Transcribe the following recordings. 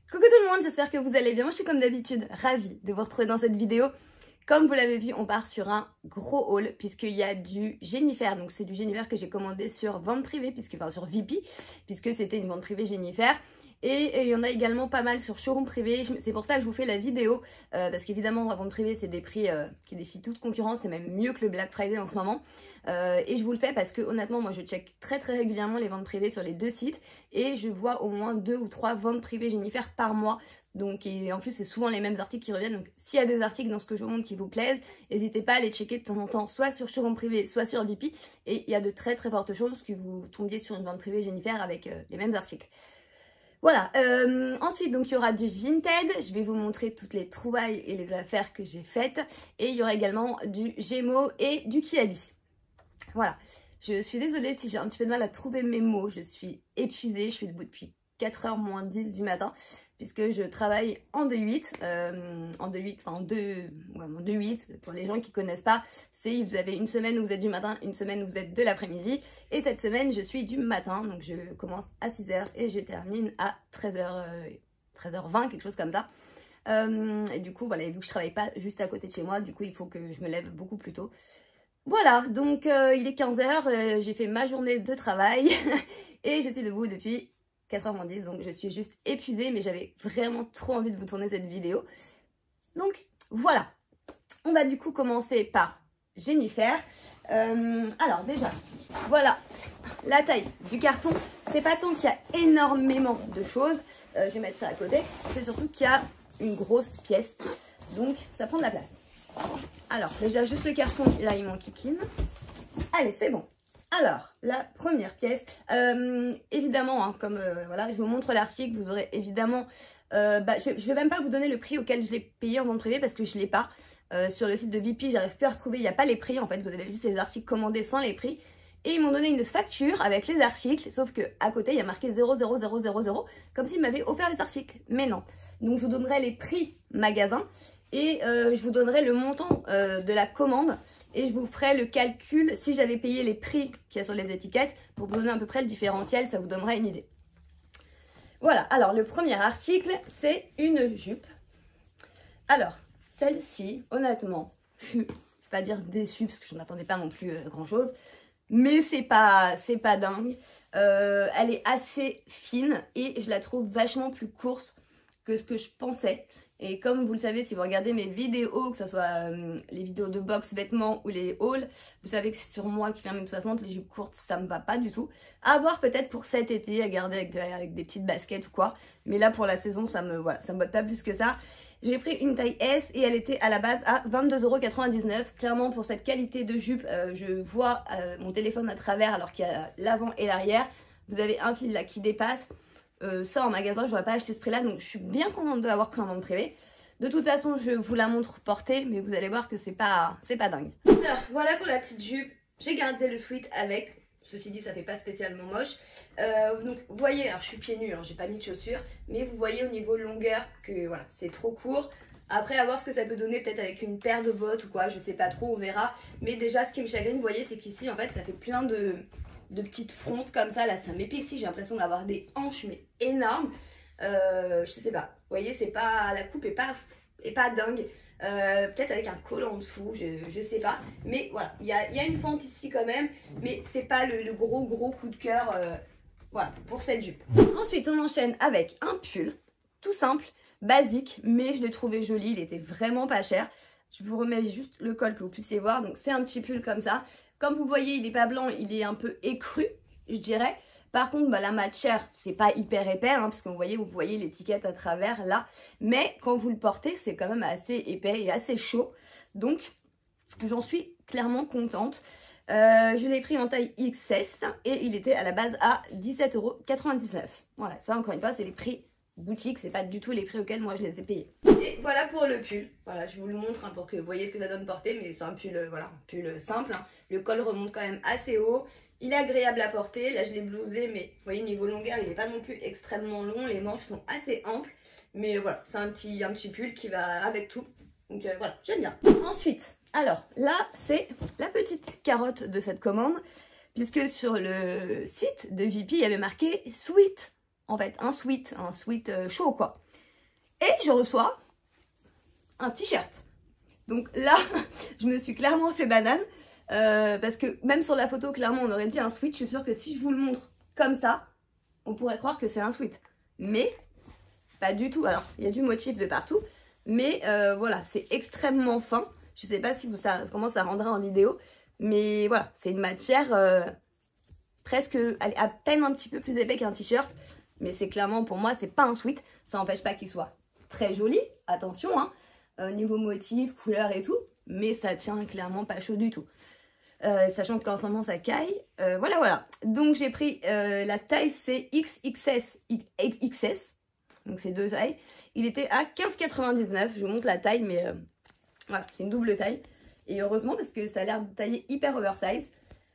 Coucou tout le monde, j'espère que vous allez bien. Moi je suis comme d'habitude ravie de vous retrouver dans cette vidéo. Comme vous l'avez vu, on part sur un gros haul puisqu'il y a du Jennifer. Donc c'est du Jennifer que j'ai commandé sur vente privée, sur VP, puisque c'était une vente privée Jennifer. Et il y en a également pas mal sur showroom privé. C'est pour ça que je vous fais la vidéo. Parce qu'évidemment, la vente privée, c'est des prix qui défient toute concurrence. C'est même mieux que le Black Friday en ce moment. Et je vous le fais parce que honnêtement, moi je check très régulièrement les ventes privées sur les deux sites. Et je vois au moins 2 ou 3 ventes privées Jennifer par mois. Donc, et en plus, c'est souvent les mêmes articles qui reviennent. Donc, s'il y a des articles dans ce que je vous montre qui vous plaisent, n'hésitez pas à les checker de temps en temps, soit sur showroom privé, soit sur VP. Et il y a de très fortes chances que vous tombiez sur une vente privée Jennifer avec les mêmes articles. Voilà, ensuite donc il y aura du Vinted, je vais vous montrer toutes les trouvailles et les affaires que j'ai faites. Et il y aura également du Gémeaux et du Kiabi. Voilà, je suis désolée si j'ai un petit peu de mal à trouver mes mots, je suis épuisée, je suis debout depuis 4h moins 10 du matin. Puisque je travaille en 2-8, en 2-8, pour les gens qui ne connaissent pas, c'est vous avez une semaine où vous êtes du matin, une semaine où vous êtes de l'après-midi, et cette semaine je suis du matin, donc je commence à 6h et je termine à 13h20, quelque chose comme ça. Et du coup, voilà, vu que je travaille pas juste à côté de chez moi, du coup il faut que je me lève beaucoup plus tôt. Voilà, donc il est 15h, j'ai fait ma journée de travail, et je suis debout depuis 4h10, donc je suis juste épuisée, mais j'avais vraiment trop envie de vous tourner cette vidéo. Donc voilà, on va du coup commencer par Jennifer. Alors déjà, voilà la taille du carton. C'est pas tant qu'il y a énormément de choses, je vais mettre ça à côté, c'est surtout qu'il y a une grosse pièce, donc ça prend de la place. Alors déjà juste le carton, là il m'enquiquine. Allez, c'est bon. Alors, la première pièce, évidemment, hein, comme voilà, je vous montre l'article, vous aurez évidemment, je ne vais même pas vous donner le prix auquel je l'ai payé en vente privée parce que je ne l'ai pas. Sur le site de VP, j'arrive plus à retrouver, il n'y a pas les prix en fait, vous avez juste les articles commandés sans les prix. Et ils m'ont donné une facture avec les articles, sauf qu'à côté, il y a marqué 00000, comme s'ils m'avaient offert les articles. Mais non. Donc, je vous donnerai les prix magasin et je vous donnerai le montant de la commande. Et je vous ferai le calcul si j'avais payé les prix qu'il y a sur les étiquettes pour vous donner à peu près le différentiel, ça vous donnera une idée. Voilà, alors le premier article, c'est une jupe. Alors, celle-ci, honnêtement, je ne vais pas dire déçue parce que je n'attendais pas non plus grand-chose. Mais c'est pas dingue. Elle est assez fine et je la trouve vachement plus courte que ce que je pensais. Et comme vous le savez, si vous regardez mes vidéos, que ce soit les vidéos de box vêtements ou les hauls, vous savez que sur moi qui fait 1m60, les jupes courtes, ça me va pas du tout. À voir peut-être pour cet été, à garder avec des petites baskets ou quoi. Mais là, pour la saison, ça me botte pas plus que ça. J'ai pris une taille S et elle était à la base à 22,99 €. Clairement, pour cette qualité de jupe, je vois mon téléphone à travers alors qu'il y a l'avant et l'arrière. Vous avez un fil là qui dépasse. Ça en magasin je n'aurais pas acheté ce prix là, donc je suis bien contente de l'avoir pris en vente privée. De toute façon je vous la montre portée, mais vous allez voir que c'est pas dingue. Alors voilà pour la petite jupe, j'ai gardé le sweat avec, ceci dit ça fait pas spécialement moche. Donc vous voyez, alors je suis pieds nus, hein, j'ai pas mis de chaussures, mais vous voyez au niveau longueur que voilà, c'est trop court. Après à voir ce que ça peut donner peut-être avec une paire de bottes ou quoi, je sais pas trop, on verra. Mais déjà ce qui me chagrine, vous voyez, c'est qu'ici en fait ça fait plein de petites frontes comme ça, là ça m'épaissit, j'ai l'impression d'avoir des hanches mais énormes. Je sais pas, vous voyez, c'est pas, la coupe est pas dingue. Peut-être avec un col en dessous, je sais pas, mais voilà, il y a une fente ici quand même, mais c'est pas le gros coup de cœur, voilà, pour cette jupe. Ensuite on enchaîne avec un pull, tout simple, basique, mais je l'ai trouvé joli, il était vraiment pas cher. Je vous remets juste le col que vous puissiez voir. Donc c'est un petit pull comme ça. Comme vous voyez, il n'est pas blanc, il est un peu écru, je dirais. Par contre, la matière, c'est pas hyper épais, hein, parce que vous voyez l'étiquette à travers là. Mais quand vous le portez, c'est quand même assez épais et assez chaud. Donc, j'en suis clairement contente. Je l'ai pris en taille XS et il était à la base à 17,99 €. Voilà, ça encore une fois, c'est les prix boutique, c'est pas du tout les prix auxquels moi je les ai payés. Et voilà pour le pull, voilà, je vous le montre hein, pour que vous voyez ce que ça donne porter, mais c'est un pull, voilà, un pull simple, hein. Le col remonte quand même assez haut, il est agréable à porter, là je l'ai blousé, mais vous voyez niveau longueur il n'est pas non plus extrêmement long, les manches sont assez amples, mais voilà, c'est un petit pull qui va avec tout, donc voilà, j'aime bien. Ensuite, alors là c'est la petite carotte de cette commande, puisque sur le site de VP il y avait marqué sweat. En fait, un sweat chaud quoi. Et je reçois un t-shirt. Donc là, je me suis clairement fait banane. Parce que même sur la photo, clairement, on aurait dit un sweat. Je suis sûre que si je vous le montre comme ça, on pourrait croire que c'est un sweat. Mais pas du tout. Alors, il y a du motif de partout. Mais voilà, c'est extrêmement fin. Je sais pas si comment ça rendra en vidéo. Mais voilà, c'est une matière presque, à peine un petit peu plus épais qu'un t-shirt. Mais c'est clairement, pour moi, c'est pas un sweat. Ça n'empêche pas qu'il soit très joli. Attention, hein. Niveau motif, couleur et tout. Mais ça tient clairement pas chaud du tout. Sachant qu'en ce moment ça caille. Voilà. Donc j'ai pris la taille c'est XXS. Donc c'est 2 tailles. Il était à 15,99. Je vous montre la taille, mais voilà, c'est une double taille. Et heureusement parce que ça a l'air de tailler hyper oversize.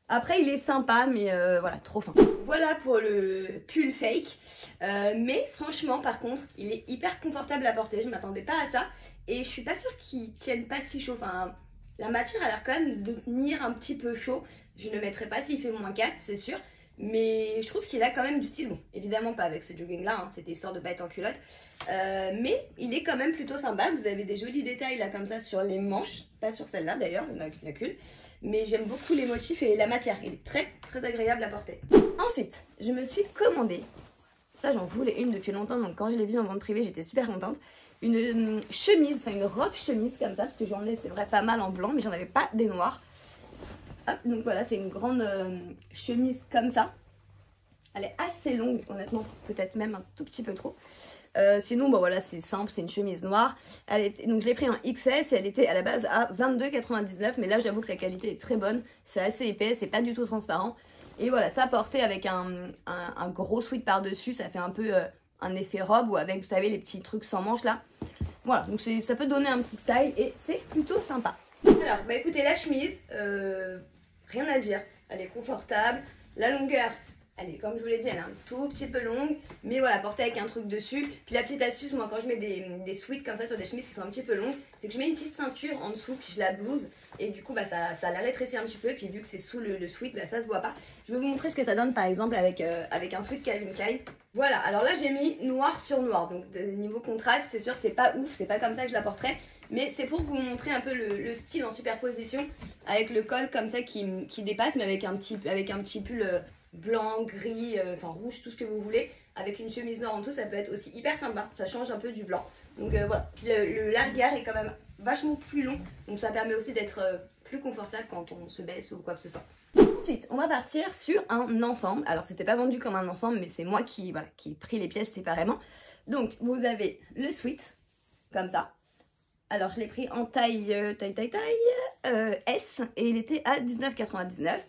Après il est sympa, mais voilà, trop fin. Voilà pour le pull fake. Mais franchement par contre, il est hyper confortable à porter. Je m'attendais pas à ça. Et je suis pas sûre qu'il tienne pas si chaud. Enfin, la matière a l'air quand même de tenir un petit peu chaud. Je ne le mettrai pas s'il fait moins 4, c'est sûr. Mais je trouve qu'il a quand même du style. Bon, évidemment pas avec ce jogging là, hein, c'était histoire de pas être en culotte. Mais il est quand même plutôt sympa. Vous avez des jolis détails là comme ça sur les manches. Pas sur celle-là d'ailleurs, il n'y en a qu'une. Mais j'aime beaucoup les motifs et la matière. Il est très très agréable à porter. Ensuite, je me suis commandé. Ça j'en voulais une depuis longtemps. Donc quand je l'ai vue en vente privée, j'étais super contente. Une chemise, enfin une robe chemise comme ça. Parce que j'en ai, c'est vrai, pas mal en blanc. Mais j'en avais pas des noirs. Hop, donc voilà, c'est une grande chemise comme ça. Elle est assez longue, honnêtement, peut-être même un tout petit peu trop. Sinon, bon voilà, c'est simple, c'est une chemise noire. Donc je l'ai pris en XS et elle était à la base à 22,99. Mais là, j'avoue que la qualité est très bonne. C'est assez épais, c'est pas du tout transparent. Et voilà, ça porté avec un gros sweat par-dessus, ça fait un peu un effet robe ou avec, vous savez, les petits trucs sans manches là. Voilà, donc ça peut donner un petit style et c'est plutôt sympa. Alors, bah écoutez, la chemise, rien à dire. Elle est confortable. La longueur, elle est, comme je vous l'ai dit, elle est un tout petit peu longue. Mais voilà, portée avec un truc dessus. Puis la petite astuce, moi, quand je mets des sweats comme ça sur des chemises qui sont un petit peu longues, c'est que je mets une petite ceinture en dessous, puis je la blouse. Et du coup, bah, ça la rétrécit un petit peu. Puis vu que c'est sous le sweat, bah, ça se voit pas. Je vais vous montrer ce que ça donne, par exemple, avec un sweat Calvin Klein. Voilà, alors là, j'ai mis noir sur noir. Donc, niveau contraste, c'est sûr, c'est pas ouf. C'est pas comme ça que je la porterai. Mais c'est pour vous montrer un peu le style en superposition avec le col comme ça qui dépasse, mais avec un petit pull blanc, gris, enfin rouge, tout ce que vous voulez. Avec une chemise noire en dessous, ça peut être aussi hyper sympa. Ça change un peu du blanc. Donc voilà. Puis le largard est quand même vachement plus long. Donc ça permet aussi d'être plus confortable quand on se baisse ou quoi que ce soit. Ensuite, on va partir sur un ensemble. Alors, c'était pas vendu comme un ensemble, mais c'est moi qui ai pris les pièces séparément. Donc, vous avez le sweat, comme ça. Alors, je l'ai pris en taille S et il était à 19,99.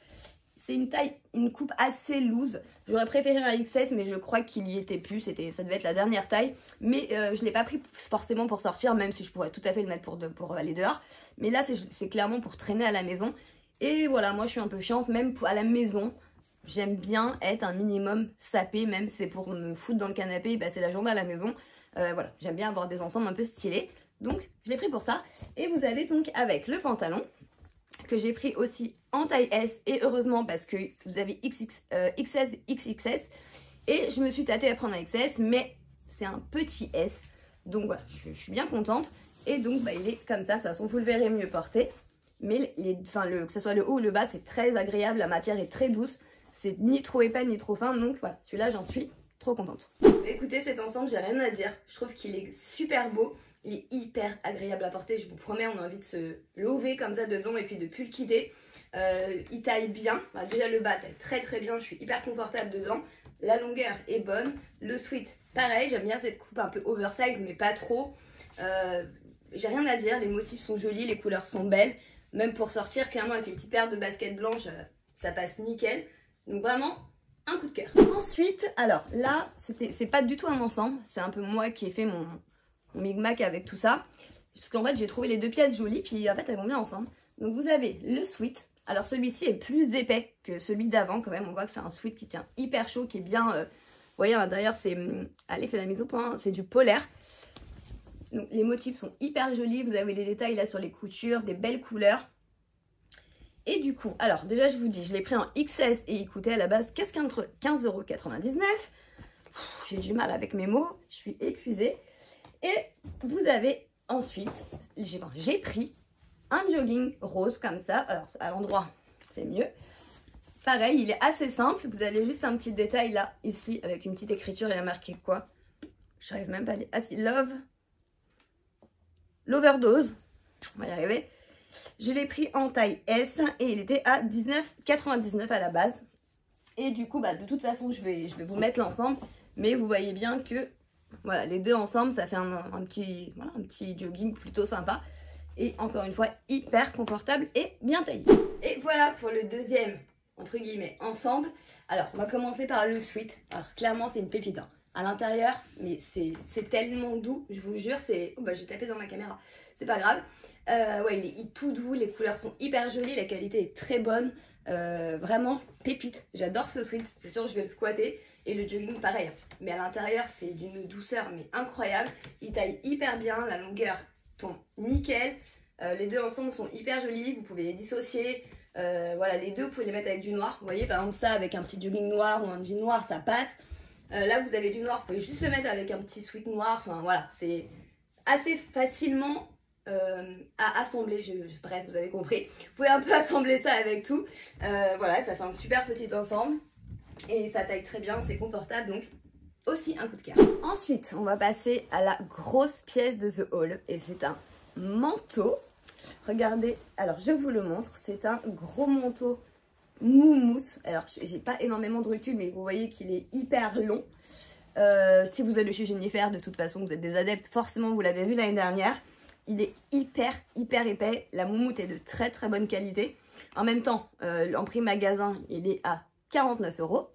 C'est une coupe assez loose. J'aurais préféré un XS, mais je crois qu'il y était plus. Ça devait être la dernière taille. Mais je ne l'ai pas pris forcément pour sortir, même si je pourrais tout à fait le mettre pour aller dehors. Mais là, c'est clairement pour traîner à la maison. Et voilà, moi je suis un peu chiante, même à la maison. J'aime bien être un minimum sapée, même si c'est pour me foutre dans le canapé et passer la journée à la maison. Voilà, j'aime bien avoir des ensembles un peu stylés. Donc, je l'ai pris pour ça. Et vous avez donc avec le pantalon, que j'ai pris aussi en taille S. Et heureusement, parce que vous avez XS, XXS. Et je me suis tâtée à prendre un XS, mais c'est un petit S. Donc voilà, je suis bien contente. Et donc, bah, il est comme ça. De toute façon, vous le verrez mieux porté. Mais que ce soit le haut ou le bas, c'est très agréable. La matière est très douce. C'est ni trop épais ni trop fin. Donc voilà, celui-là, j'en suis trop contente. Écoutez, cet ensemble, j'ai rien à dire. Je trouve qu'il est super beau. Il est hyper agréable à porter. Je vous promets, on a envie de se lever comme ça dedans et puis de plus le quitter. Il taille bien. Bah, déjà, le bas taille très très bien. Je suis hyper confortable dedans. La longueur est bonne. Le sweat, pareil. J'aime bien cette coupe un peu oversize, mais pas trop. J'ai rien à dire. Les motifs sont jolis. Les couleurs sont belles. Même pour sortir, clairement, avec une petite paire de baskets blanches, ça passe nickel. Donc vraiment, un coup de cœur. Ensuite, alors là, c'est pas du tout un ensemble. C'est un peu moi qui ai fait mon micmac avec tout ça. Parce qu'en fait, j'ai trouvé les deux pièces jolies, puis en fait, elles vont bien ensemble. Donc vous avez le sweat. Alors celui-ci est plus épais que celui d'avant quand même. On voit que c'est un sweat qui tient hyper chaud, qui est bien... vous voyez, à l'intérieur, c'est... Allez, fais la mise au point. C'est du polaire. Donc les motifs sont hyper jolis, vous avez les détails là sur les coutures, des belles couleurs. Et du coup, alors déjà je vous dis, je l'ai pris en XS et il coûtait à la base 15,99 €. J'ai du mal avec mes mots, je suis épuisée. Et vous avez ensuite, j'ai pris un jogging rose comme ça. Alors à l'endroit, c'est mieux. Pareil, il est assez simple. Vous avez juste un petit détail là, ici, avec une petite écriture. Il y a marqué quoi? J'arrive même pas à lire. Ah si, l'overdose. On va y arriver. Je l'ai pris en taille S et il était à 19,99 à la base. Et du coup, bah, de toute façon, je vais vous mettre l'ensemble. Mais vous voyez bien que voilà, les deux ensemble, ça fait un petit jogging plutôt sympa. Et encore une fois, hyper confortable et bien taillé. Et voilà pour le deuxième, entre guillemets, ensemble. Alors, on va commencer par le sweat. Alors, clairement, c'est une pépite. Hein. À l'intérieur, mais c'est tellement doux, je vous jure, c'est... Oh, bah, j'ai tapé dans ma caméra, c'est pas grave. Ouais, il est tout doux, les couleurs sont hyper jolies, la qualité est très bonne. Vraiment, pépite. J'adore ce sweat, c'est sûr, je vais le squatter. Et le jogging, pareil. Mais à l'intérieur, c'est d'une douceur, mais incroyable. Il taille hyper bien, la longueur tombe nickel. Les deux ensemble sont hyper jolis, vous pouvez les dissocier. Voilà, les deux, vous pouvez les mettre avec du noir. Vous voyez, par exemple, ça avec un petit jogging noir ou un jean noir, ça passe. Là, vous avez du noir, vous pouvez juste le mettre avec un petit sweat noir. Enfin, voilà, c'est assez facilement à assembler. Bref, vous avez compris. Vous pouvez un peu assembler ça avec tout. Voilà, ça fait un super petit ensemble. Et ça taille très bien, c'est confortable, donc aussi un coup de cœur. Ensuite, on va passer à la grosse pièce de The Haul. Et c'est un manteau. Regardez, alors je vous le montre. C'est un gros manteau moumoute. Alors, j'ai pas énormément de recul, mais vous voyez qu'il est hyper long. Si vous allez chez Jennifer, de toute façon, vous êtes des adeptes. Forcément, vous l'avez vu l'année dernière. Il est hyper épais. La moumoute est de très très bonne qualité. En même temps, en prix magasin, il est à 49 €.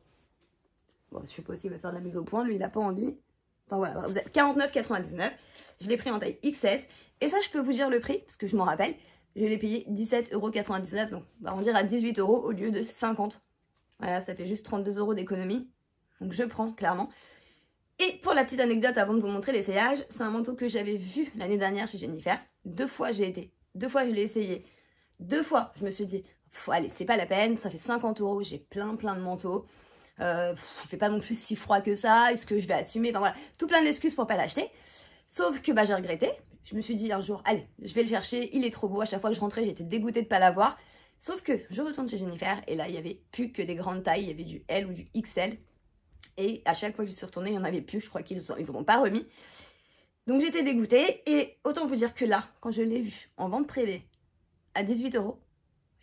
Bon, je suppose qu'il va faire de la mise au point. Lui, il n'a pas envie. Enfin voilà, vous êtes 49,99 €. Je l'ai pris en taille XS. Et ça, je peux vous dire le prix, parce que je m'en rappelle. Je l'ai payé 17,99 €. Donc, on va en dire à 18 € au lieu de 50. Voilà, ça fait juste 32 € d'économie. Donc, je prends, clairement. Et pour la petite anecdote, avant de vous montrer l'essayage, c'est un manteau que j'avais vu l'année dernière chez Jennifer. 2 fois, j'ai été. 2 fois, je l'ai essayé. 2 fois, je me suis dit, allez, c'est pas la peine, ça fait 50 €, j'ai plein de manteaux. Il fait pas non plus si froid que ça, est-ce que je vais assumer? Enfin voilà, tout plein d'excuses pour pas l'acheter. Sauf que bah, j'ai regretté. Je me suis dit un jour, allez, je vais le chercher, il est trop beau. À chaque fois que je rentrais, j'étais dégoûtée de pas l'avoir. Sauf que je retourne chez Jennifer et là, il n'y avait plus que des grandes tailles, il y avait du L ou du XL. Et à chaque fois que je suis retournée, il n'y en avait plus, je crois qu'ils n'en ont pas remis. Donc j'étais dégoûtée et autant vous dire que là, quand je l'ai vu en vente privée à 18 €,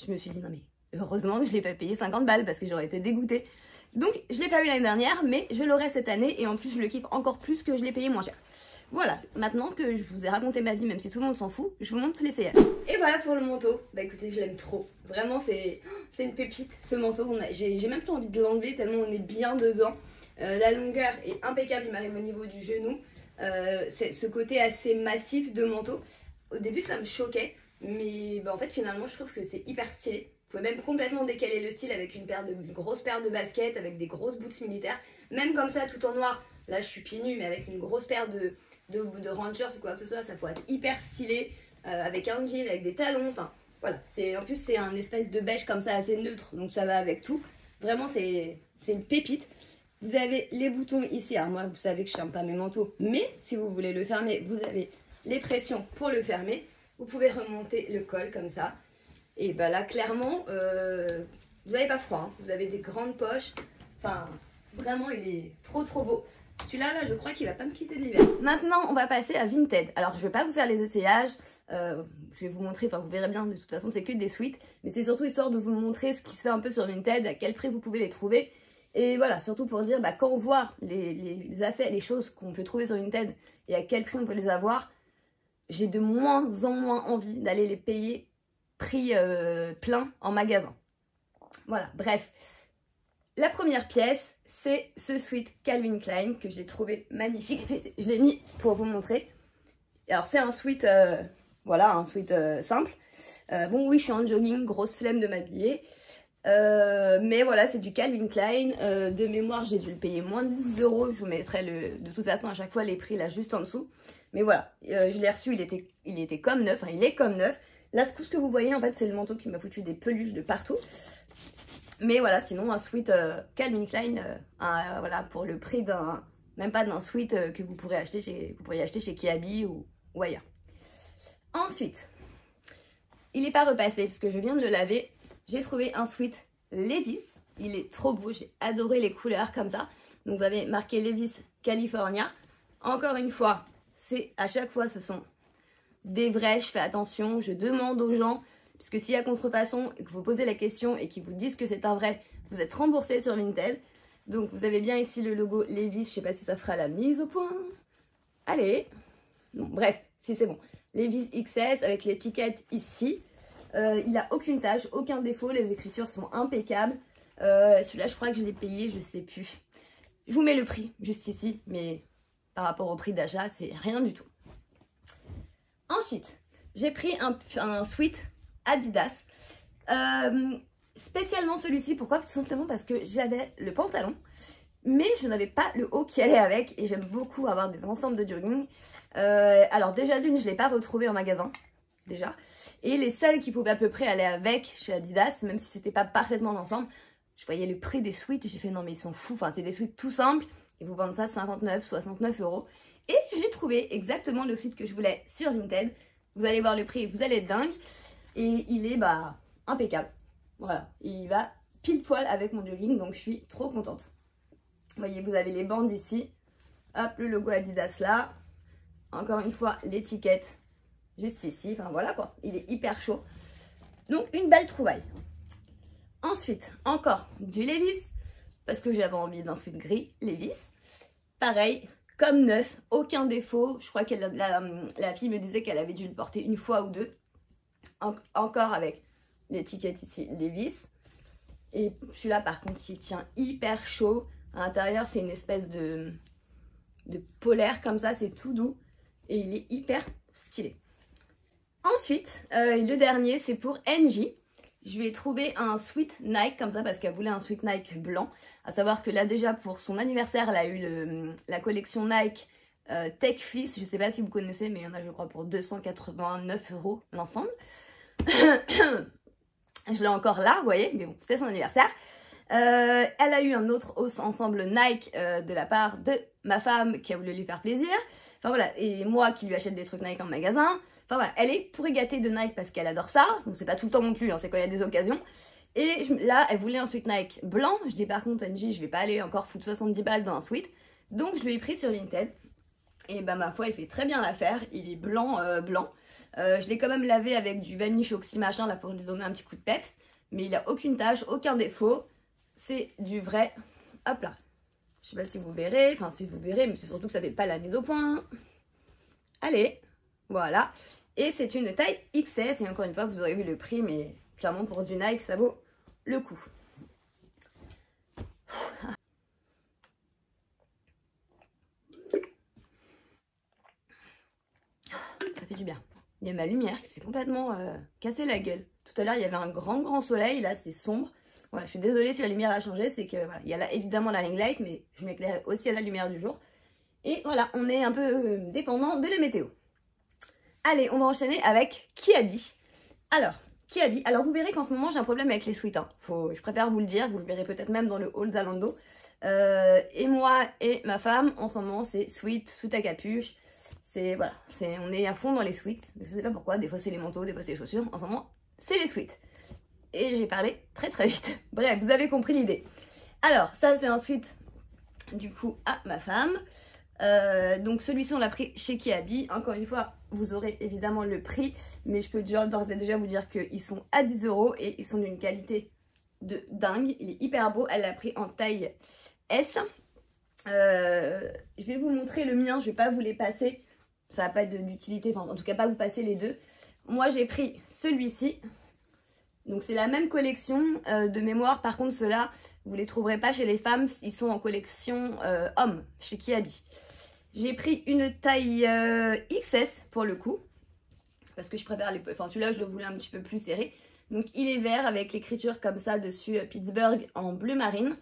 je me suis dit non mais heureusement que je ne l'ai pas payé 50 balles parce que j'aurais été dégoûtée. Donc je ne l'ai pas eu l'année dernière, mais je l'aurai cette année et en plus je le kiffe encore plus que je l'ai payé moins cher. Voilà, maintenant que je vous ai raconté ma vie, même si tout le monde s'en fout, je vous montre l'essayage. Et voilà pour le manteau. Bah écoutez, je l'aime trop. Vraiment, c'est une pépite ce manteau. J'ai même plus envie de l'enlever tellement on est bien dedans. La longueur est impeccable, il m'arrive au niveau du genou. C'est ce côté assez massif de manteau. Au début, ça me choquait, mais bah, en fait, finalement, je trouve que c'est hyper stylé. Vous pouvez même complètement décaler le style avec une grosse paire de baskets, avec des grosses boots militaires. Même comme ça, tout en noir. Là, je suis pieds nus, mais avec une grosse paire de Rangers ou quoi que ce soit, ça pourrait être hyper stylé. Avec un jean, avec des talons, enfin voilà. En plus, c'est un espèce de beige comme ça, assez neutre, donc ça va avec tout. Vraiment, c'est une pépite. Vous avez les boutons ici. Alors moi, vous savez que je ferme pas mes manteaux, mais si vous voulez le fermer, vous avez les pressions pour le fermer. Vous pouvez remonter le col comme ça. Et bah là, clairement, vous n'avez pas froid. Hein. Vous avez des grandes poches. Enfin, vraiment, il est trop beau. Celui-là, là, je crois qu'il va pas me quitter de l'hiver. Maintenant, on va passer à Vinted. Alors, je vais pas vous faire les essayages. Je vais vous montrer, enfin, vous verrez bien, de toute façon, c'est que des suites. Mais c'est surtout histoire de vous montrer ce qui se fait un peu sur Vinted, à quel prix vous pouvez les trouver. Et voilà, surtout pour dire, bah, quand on voit les affaires, les choses qu'on peut trouver sur Vinted et à quel prix on peut les avoir, j'ai de moins en moins envie d'aller les payer prix plein en magasin. Voilà, bref. La première pièce, c'est ce sweat Calvin Klein que j'ai trouvé magnifique. Je l'ai mis pour vous montrer. Alors, c'est un sweat, voilà, un sweat simple. Bon, oui, je suis en jogging, grosse flemme de m'habiller. Mais voilà, c'est du Calvin Klein. De mémoire, j'ai dû le payer moins de 10 €. Je vous mettrai de toute façon à chaque fois les prix là juste en dessous. Mais voilà, je l'ai reçu, il était comme neuf, enfin, il est comme neuf. Là, tout ce que vous voyez, en fait, c'est le manteau qui m'a foutu des peluches de partout. Mais voilà, sinon, un sweat Calvin Klein, voilà, pour le prix d'un même pas d'un sweat que vous pourriez acheter chez Kiabi ou ailleurs. Ensuite, il n'est pas repassé parce que je viens de le laver. J'ai trouvé un sweat Levi's. Il est trop beau, j'ai adoré les couleurs comme ça. Donc vous avez marqué Levi's California. Encore une fois, à chaque fois ce sont des vrais, je fais attention, je demande aux gens, puisque s'il y a contrefaçon et que vous posez la question et qu'ils vous disent que c'est un vrai, vous êtes remboursé sur Vinted. Donc vous avez bien ici le logo Levi's, je sais pas si ça fera la mise au point. Allez, bon, bref, si c'est bon. Levi's XS avec l'étiquette ici. Il n'a aucune tache, aucun défaut, les écritures sont impeccables. Celui-là, je crois que je l'ai payé, je sais plus. Je vous mets le prix juste ici, mais par rapport au prix d'achat, c'est rien du tout. Ensuite, j'ai pris un sweat Adidas. Spécialement celui-ci, pourquoi? Tout simplement parce que j'avais le pantalon, mais je n'avais pas le haut qui allait avec. Et j'aime beaucoup avoir des ensembles de jogging. Alors déjà d'une, je ne l'ai pas retrouvé en magasin, déjà. Et les seuls qui pouvaient à peu près aller avec chez Adidas, même si c'était pas parfaitement l'ensemble, je voyais le prix des sweats et j'ai fait non mais ils sont fous, enfin c'est des sweats tout simples, ils vous vendent ça 59, 69 €. Et j'ai trouvé exactement le sweat que je voulais sur Vinted. Vous allez voir le prix, vous allez être dingue. Et il est impeccable. Voilà, il va pile poil avec mon jogging, donc je suis trop contente. Vous voyez, vous avez les bandes ici, hop, le logo Adidas là, encore une fois l'étiquette juste ici, enfin voilà quoi, il est hyper chaud. Donc une belle trouvaille. Ensuite, encore du Levi's, parce que j'avais envie d'un sweat gris, Levi's. Pareil, comme neuf, aucun défaut. Je crois que la fille me disait qu'elle avait dû le porter une fois ou deux. Encore avec l'étiquette ici, Levi's. Et celui-là, par contre, il tient hyper chaud. À l'intérieur, c'est une espèce de polaire comme ça, c'est tout doux. Et il est hyper stylé. Ensuite, le dernier, c'est pour NJ. Je lui ai trouvé un sweat Nike comme ça parce qu'elle voulait un sweat Nike blanc. À savoir que là déjà pour son anniversaire, elle a eu la collection Nike Tech Fleece. Je ne sais pas si vous connaissez, mais il y en a je crois pour 289 € l'ensemble. Je l'ai encore là, vous voyez, mais bon, c'était son anniversaire. Elle a eu un autre ensemble Nike de la part de ma femme qui a voulu lui faire plaisir. Enfin voilà, et moi qui lui achète des trucs Nike en magasin. Enfin voilà, elle est pourri gâtée de Nike parce qu'elle adore ça. Donc c'est pas tout le temps non plus, hein, c'est quand il y a des occasions. Et là, elle voulait un sweat Nike blanc. Je dis par contre, NJ, je vais pas aller encore foutre 70 balles dans un sweat. Donc je lui ai pris sur Vinted. Et bah ma foi, il fait très bien l'affaire. Il est blanc, blanc. Je l'ai quand même lavé avec du vanish oxy machin là pour lui donner un petit coup de peps. Mais il a aucune tache, aucun défaut. C'est du vrai. Hop là. Je sais pas si vous verrez. Enfin si vous verrez, mais c'est surtout que ça fait pas la mise au point. Allez. Voilà, et c'est une taille XS, et encore une fois, vous aurez vu le prix, mais clairement pour du Nike, ça vaut le coup. Ça fait du bien. Il y a ma lumière qui s'est complètement cassée la gueule. Tout à l'heure, il y avait un grand soleil, là c'est sombre. Voilà, je suis désolée si la lumière a changé, c'est que voilà, il y a là évidemment la ring light, mais je m'éclaire aussi à la lumière du jour. Et voilà, on est un peu dépendant de la météo. Allez, on va enchaîner avec Kiabi. Alors, Kiabi. Alors, vous verrez qu'en ce moment, j'ai un problème avec les sweats. Hein. Je préfère vous le dire. Vous le verrez peut-être même dans le haul Zalando. Et moi et ma femme, en ce moment, c'est sweat à capuche. Voilà, on est à fond dans les sweats. Je sais pas pourquoi. Des fois, c'est les manteaux, des fois, c'est les chaussures. En ce moment, c'est les sweats. Et j'ai parlé très vite. Bref, vous avez compris l'idée. Alors, ça, c'est un sweat, du coup, à ma femme. Donc celui-ci on l'a pris chez Kiabi. Encore une fois vous aurez évidemment le prix, mais je peux d'ores et déjà vous dire qu'ils sont à 10 € et ils sont d'une qualité de dingue. Il est hyper beau. Elle l'a pris en taille S. Je vais vous montrer le mien, je vais pas vous les passer, ça va pas être d'utilité, enfin en tout cas pas vous passer les deux. Moi j'ai pris celui-ci, donc c'est la même collection de mémoire. Par contre ceux-là vous les trouverez pas chez les femmes, ils sont en collection hommes chez Kiabi. J'ai pris une taille XS pour le coup, parce que je préfère les... Enfin celui-là je le voulais un petit peu plus serré. Donc il est vert avec l'écriture comme ça dessus, Pittsburgh en bleu marine.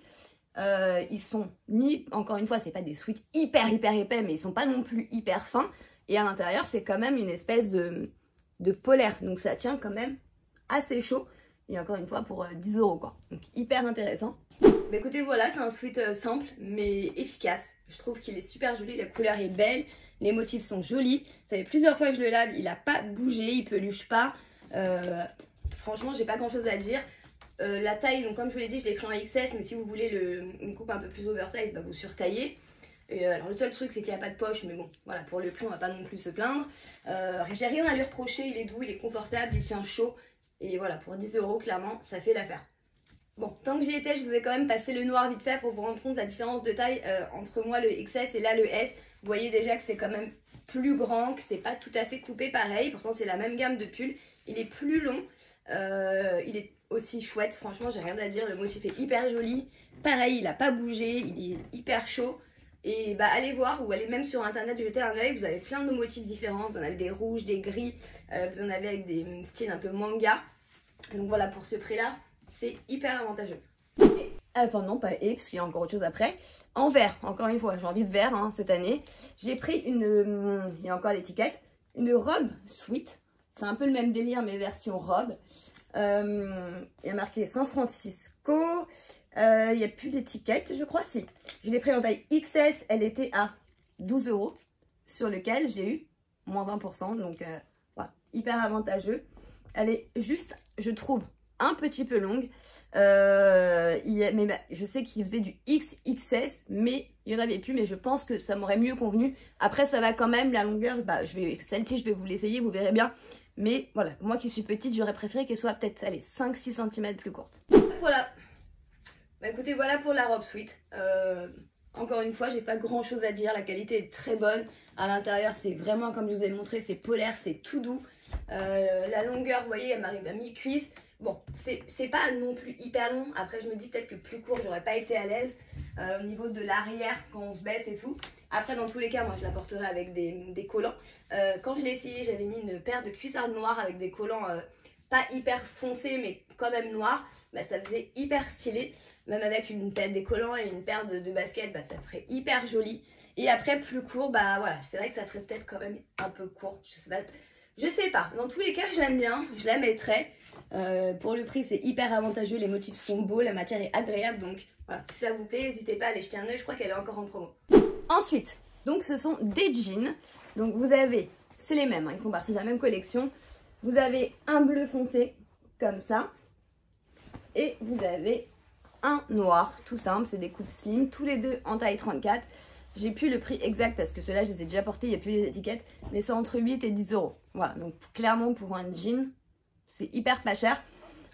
Ils sont ni, encore une fois c'est pas des sweats hyper épais, mais ils sont pas non plus hyper fins. Et à l'intérieur c'est quand même une espèce de polaire, donc ça tient quand même assez chaud. et encore une fois pour 10 € quoi. Donc hyper intéressant. Bah écoutez, voilà, c'est un sweat simple mais efficace. Je trouve qu'il est super joli, la couleur est belle, les motifs sont jolis. Ça fait plusieurs fois que je le lave, il n'a pas bougé, il peluche pas. Franchement, j'ai pas grand chose à dire. La taille, donc comme je vous l'ai dit, je l'ai pris en XS, mais si vous voulez une coupe un peu plus oversize, bah vous surtaillez. Alors le seul truc c'est qu'il n'y a pas de poche, mais bon, voilà, pour le prix on va pas non plus se plaindre. J'ai rien à lui reprocher, il est doux, il est confortable, il tient chaud. Et voilà, pour 10 € clairement, ça fait l'affaire. Bon, tant que j'y étais, je vous ai quand même passé le noir vite fait pour vous rendre compte de la différence de taille entre moi le XS et là le S. Vous voyez déjà que c'est quand même plus grand, que c'est pas tout à fait coupé pareil. Pourtant c'est la même gamme de pulls. Il est plus long, il est aussi chouette. Franchement, j'ai rien à dire. Le motif est hyper joli. Pareil, il a pas bougé, il est hyper chaud. Et bah allez voir ou allez même sur internet jeter un oeil. Vous avez plein de motifs différents. Vous en avez des rouges, des gris. Vous en avez avec des styles un peu manga. Donc voilà, pour ce prix là, c'est hyper avantageux. Enfin non, pas et, parce qu'il y a encore autre chose après. En vert, encore une fois, j'ai envie de vert hein, cette année. J'ai pris il y a encore l'étiquette, une robe sweat. C'est un peu le même délire, mais version robe. Il y a marqué San Francisco. Il n'y a plus d'étiquette, je crois, si. Je l'ai pris en taille XS, elle était à 12 €, sur lequel j'ai eu moins 20%. Donc voilà, hyper avantageux. Elle est juste, je trouve, un petit peu longue. Mais je sais qu'il faisait du XXS, mais il n'y en avait plus. Mais je pense que ça m'aurait mieux convenu. Après, ça va quand même, la longueur, bah, celle-ci, je vais vous l'essayer, vous verrez bien. Mais voilà, moi qui suis petite, j'aurais préféré qu'elle soit peut-être 5-6 cm plus courte. Voilà. Bah écoutez, voilà pour la robe sweat. Encore une fois, j'ai pas grand chose à dire. La qualité est très bonne. À l'intérieur, c'est vraiment, comme je vous ai montré, c'est polaire, c'est tout doux. La longueur, vous voyez, elle m'arrive à mi-cuisse. Bon, c'est pas non plus hyper long. Après, je me dis peut-être que plus court, j'aurais pas été à l'aise au niveau de l'arrière quand on se baisse et tout. Après, dans tous les cas, moi, je la porterai avec des collants. Quand je l'ai essayé, j'avais mis une paire de cuissardes noires avec des collants pas hyper foncés, mais quand même noirs. Bah, ça faisait hyper stylé. Même avec une paire des collants et une paire de baskets, bah, ça ferait hyper joli. Et après, plus court, bah voilà, c'est vrai que ça ferait peut-être quand même un peu court. Je sais pas. Dans tous les cas, je l'aime bien. Je la mettrai. Pour le prix, c'est hyper avantageux. Les motifs sont beaux. La matière est agréable. Donc, voilà. Si ça vous plaît, n'hésitez pas à aller jeter un oeil. Je crois qu'elle est encore en promo. Ensuite, donc ce sont des jeans. Donc, vous avez, c'est les mêmes. Hein, ils font partie de la même collection. Vous avez un bleu foncé, comme ça. Et vous avez un noir, tout simple. C'est des coupes slim. Tous les deux en taille 34. J'ai plus le prix exact parce que ceux-là, je les ai déjà portés, il n'y a plus les étiquettes. Mais c'est entre 8 et 10 €. Voilà, donc clairement pour un jean, c'est hyper pas cher.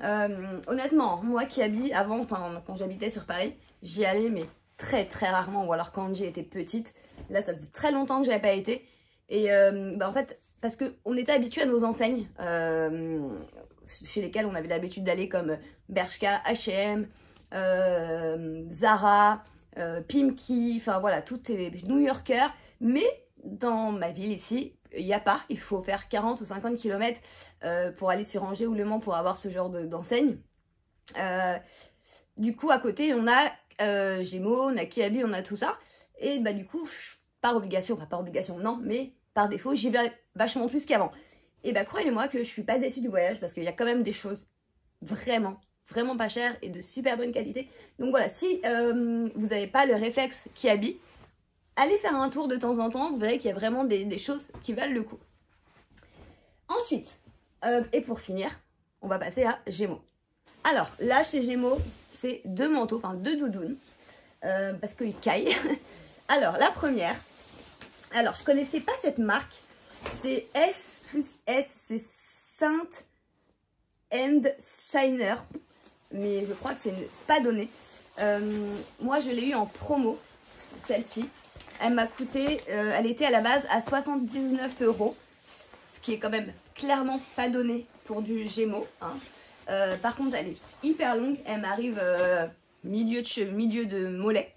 Honnêtement, moi qui habite avant, enfin quand j'habitais sur Paris, j'y allais mais très très rarement. Ou alors quand j'étais petite. Là, ça faisait très longtemps que j'avais pas été. Et en fait, parce qu'on était habitué à nos enseignes chez lesquelles on avait l'habitude d'aller comme Bershka, H&M, Zara... Pimki, enfin voilà, tout est New-Yorker, mais dans ma ville ici, il n'y a pas, il faut faire 40 ou 50 km pour aller sur Angers ou Le Mans pour avoir ce genre d'enseigne. Du coup, à côté, on a Gémeaux, on a Kiabi, on a tout ça, et bah du coup, par obligation, enfin par obligation, non, mais par défaut, j'y vais vachement plus qu'avant. Et bah croyez-moi que je suis pas déçue du voyage parce qu'il y a quand même des choses vraiment pas cher et de super bonne qualité. Donc voilà, si vous n'avez pas le réflexe Kiabi, allez faire un tour de temps en temps, vous verrez qu'il y a vraiment des choses qui valent le coup. Ensuite, et pour finir, on va passer à Gémeaux. Alors là, chez Gémeaux, c'est deux manteaux, enfin deux doudounes, parce qu'ils caillent. Alors la première, alors je connaissais pas cette marque, c'est S+S, c'est Saint and Shiner. Mais je crois que c'est pas donné. Moi, je l'ai eu en promo, celle-ci. Elle m'a coûté, elle était à la base à 79 €, ce qui est quand même clairement pas donné pour du Gémeaux. Hein. Par contre, elle est hyper longue. Elle m'arrive milieu de mollet.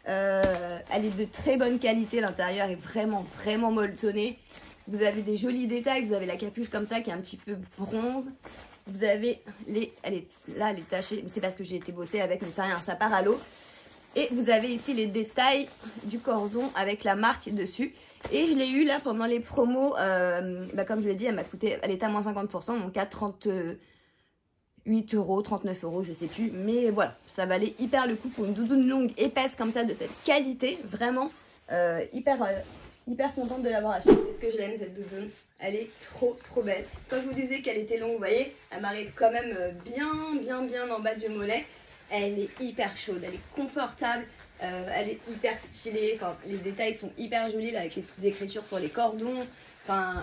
Elle est de très bonne qualité. L'intérieur est vraiment molletonné. Vous avez des jolis détails. Vous avez la capuche comme ça qui est un petit peu bronze. Vous avez elle est tachée, c'est parce que j'ai été bossée avec, mais c'est rien, ça part à l'eau. Et vous avez ici les détails du cordon avec la marque dessus. Et je l'ai eu là pendant les promos, comme je l'ai dit, elle m'a coûté, elle était à moins 50%, donc à 38 8 €, 39 €, je sais plus. Mais voilà, ça valait hyper le coup pour une doudoune longue, épaisse comme ça, de cette qualité. Vraiment, hyper contente de l'avoir achetée. Est-ce que je l'aime cette doudoune? Elle est trop belle. Quand je vous disais qu'elle était longue, vous voyez, elle m'arrive quand même bien en bas du mollet. Elle est hyper chaude, elle est confortable, elle est hyper stylée. Enfin, les détails sont hyper jolis là, avec les petites écritures sur les cordons. Enfin,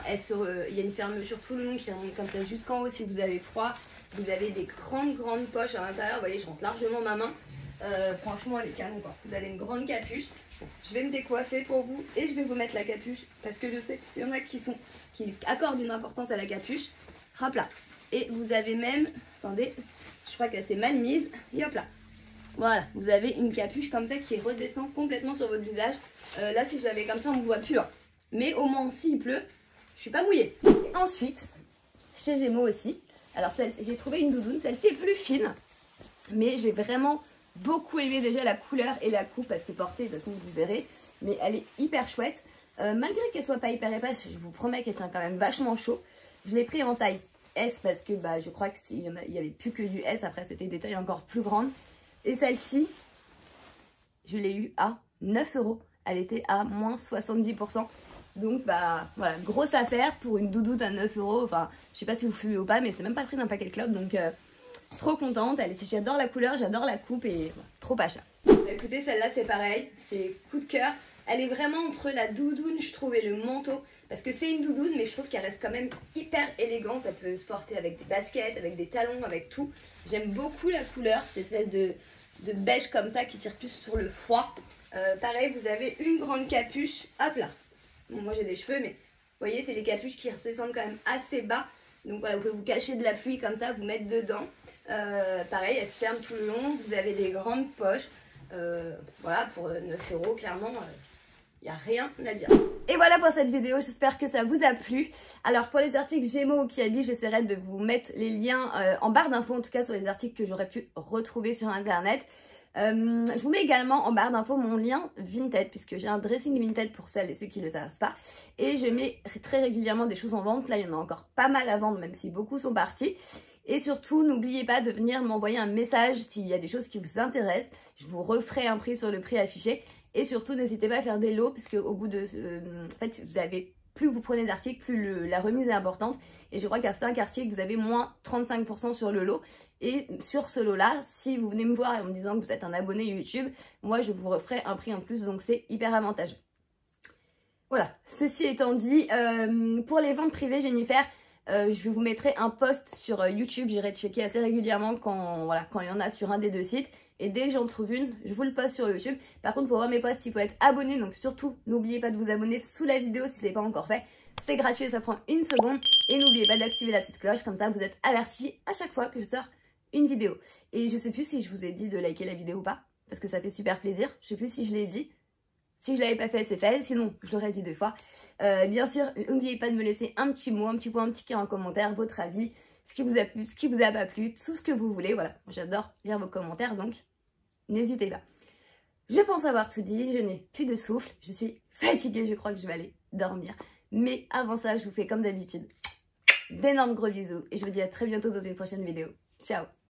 il y a une fermeture tout le long qui remonte comme ça jusqu'en haut si vous avez froid. Vous avez des grandes poches à l'intérieur. Vous voyez, je rentre largement ma main. Franchement, elle est canon quoi. Vous avez une grande capuche. Bon, je vais me décoiffer pour vous et je vais vous mettre la capuche parce que je sais qu'il y en a qui accordent une importance à la capuche. Hop là. Et vous avez même, attendez, je crois qu'elle s'est mal mise. Et hop là. Voilà, vous avez une capuche comme ça qui redescend complètement sur votre visage. Là, si je l'avais comme ça, on ne me voit plus loin. Mais au moins, s'il pleut, je suis pas mouillée. Ensuite, chez Gémeaux aussi. Alors, j'ai trouvé une doudoune. Celle-ci est plus fine. Mais j'ai vraiment beaucoup aimé déjà la couleur et la coupe. Parce que portée, de toute façon, vous verrez. Mais elle est hyper chouette. Malgré qu'elle soit pas hyper épaisse, je vous promets qu'elle tient quand même vachement chaud. Je l'ai pris en taille S parce que bah, je crois qu'il n'y avait plus que du S. Après, c'était des tailles encore plus grandes. Et celle-ci, je l'ai eu à 9 €. Elle était à moins 70%. Donc, bah, voilà, grosse affaire pour une doudoune à 9 €. Enfin, je sais pas si vous fumez ou pas, mais c'est même pas le prix d'un paquet de clopes. Donc, trop contente. J'adore la couleur, j'adore la coupe et voilà, trop pas cher. Bah, écoutez, celle-là, c'est pareil. C'est coup de cœur. Elle est vraiment entre la doudoune, je trouve, et le manteau. Parce que c'est une doudoune, mais je trouve qu'elle reste quand même hyper élégante. Elle peut se porter avec des baskets, avec des talons, avec tout. J'aime beaucoup la couleur, cette espèce de beige comme ça qui tire plus sur le froid. Pareil, vous avez une grande capuche. Hop là. Bon, moi j'ai des cheveux, mais vous voyez, c'est les capuches qui descendent quand même assez bas. Donc voilà, vous pouvez vous cacher de la pluie comme ça, vous mettre dedans. Pareil, elle se ferme tout le long. Vous avez des grandes poches. Voilà, pour 9 €, clairement, il n'y a rien à dire. Et voilà pour cette vidéo, j'espère que ça vous a plu. Alors pour les articles Gémeaux ou Kiabi, j'essaierai de vous mettre les liens en barre d'infos, en tout cas sur les articles que j'aurais pu retrouver sur internet. Je vous mets également en barre d'infos mon lien Vinted, puisque j'ai un dressing Vinted pour celles et ceux qui ne le savent pas. Et je mets très régulièrement des choses en vente. Là, il y en a encore pas mal à vendre, même si beaucoup sont partis. Et surtout, n'oubliez pas de venir m'envoyer un message s'il y a des choses qui vous intéressent. Je vous referai un prix sur le prix affiché. Et surtout, n'hésitez pas à faire des lots, puisque au bout de... en fait, plus vous prenez d'articles, plus la remise est importante. Et je crois qu'à 5 articles, vous avez moins 35% sur le lot. Et sur ce lot-là, si vous venez me voir en me disant que vous êtes un abonné YouTube, moi, je vous referai un prix en plus. Donc, c'est hyper avantageux. Voilà, ceci étant dit, pour les ventes privées, Jennifer, je vous mettrai un post sur YouTube. J'irai checker assez régulièrement quand il y en a sur un des deux sites. Et dès que j'en trouve une, je vous le poste sur YouTube. Par contre, pour voir mes posts, il faut être abonné. Donc surtout, n'oubliez pas de vous abonner sous la vidéo si ce n'est pas encore fait. C'est gratuit, ça prend une seconde. Et n'oubliez pas d'activer la petite cloche. Comme ça, vous êtes avertis à chaque fois que je sors une vidéo. Et je sais plus si je vous ai dit de liker la vidéo ou pas. Parce que ça fait super plaisir. Je sais plus si je l'ai dit. Si je l'avais pas fait, c'est fait. Sinon, je l'aurais dit 2 fois. Bien sûr, n'oubliez pas de me laisser un petit mot, un petit point, un petit cœur en commentaire, votre avis. Ce qui vous a plu, ce qui vous a pas plu, tout ce que vous voulez. Voilà, j'adore lire vos commentaires, donc n'hésitez pas. Je pense avoir tout dit, je n'ai plus de souffle, je suis fatiguée, je crois que je vais aller dormir. Mais avant ça, je vous fais comme d'habitude d'énormes gros bisous et je vous dis à très bientôt dans une prochaine vidéo. Ciao!